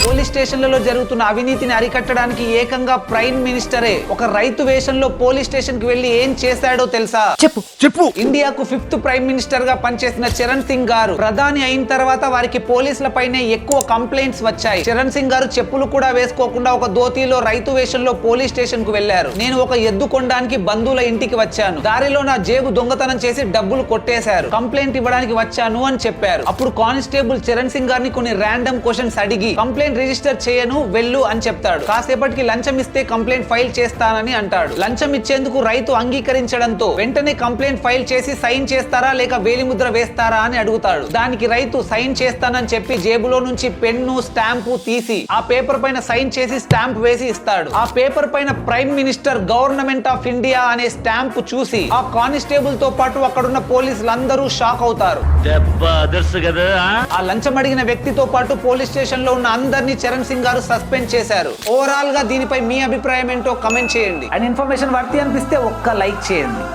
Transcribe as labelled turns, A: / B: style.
A: Police స్టేషన్లలో జరుగుతున్న అవినీతిని అరికట్టడానికి ఏకంగా ప్రైమ్ మినిస్టరే ఒక రైతు వేషంలో పోలీస్ స్టేషన్ కి వెళ్లి ఏం చేశాడో తెలుసా?
B: చెప్పు.
A: ఇండియాకు 5th ప్రైమ్ మినిస్టర్ గా పనిచేసిన చరణ్ సింగ్ గారు ప్రధాని అయిన తర్వాత వారికి పోలీసులపైనే ఎక్కువ కంప్లైంట్స్ వచ్చాయి. చరణ్ సింగ్ గారు చెప్పులు కూడా వేసుకోకుండా ఒక ధోతీలో రైతు వేషంలో పోలీస్ స్టేషన్ కు వెళ్లారు. నేను ఒక ఎద్దు కొనడానికి బంధువుల ఇంటికి వచ్చాను, దారిలో నా జేబు దొంగతనం చేసి డబ్బులు కొట్టేశారు, కంప్లైంట్ ఇవ్వడానికి వచ్చాను అని చెప్పారు. అప్పుడు కానిస్టేబుల్ చరణ్ సింగ్ గారిని కొన్ని ర్యాండమ్ క్వశ్చన్స్ అడిగి కంప్లైంట్ రిజిస్టర్ చేయను, వెళ్ళు అని చెప్తాడు. కాసేపటికి లంచం ఇస్తే కంప్లైంట్ ఫైల్ చేస్తానని అంటాడు. లంచం ఇచ్చేందుకు రైతు అంగీకరించడంతో వెంటనే కంప్లైంట్ ఫైల్ చేసి సైన్ చేస్తారా లేక వేలిముద్ర వేస్తారా అని అడుగుతాడు. దానికి రైతు సైన్ చేస్తానని చెప్పి జేబులో నుంచి పెన్ను స్టాంపు తీసి ఆ పేపర్ పైన సైన్ చేసి స్టాంప్ వేసి ఇస్తాడు. ఆ పేపర్ పైన prime minister government of India అనే స్టాంప్ చూసి ఆ కానిస్టేబుల్ తో పాటు అక్కడున్న పోలీసులందరూ షాక్ అవుతారు. ఆ లంచం అడిగిన వ్యక్తితో పాటు పోలీస్ స్టేషన్ లో ఉన్న అందరినీ చరణ్ సింగ్ గారు సస్పెండ్ చేశారు. ఓవరాల్ గా దీనిపై మీ అభిప్రాయం ఏంటో కమెంట్ చేయండి. అండ్ ఇన్ఫర్మేషన్ వర్తి అనిపిస్తే ఒక్క లైక్ చేయండి.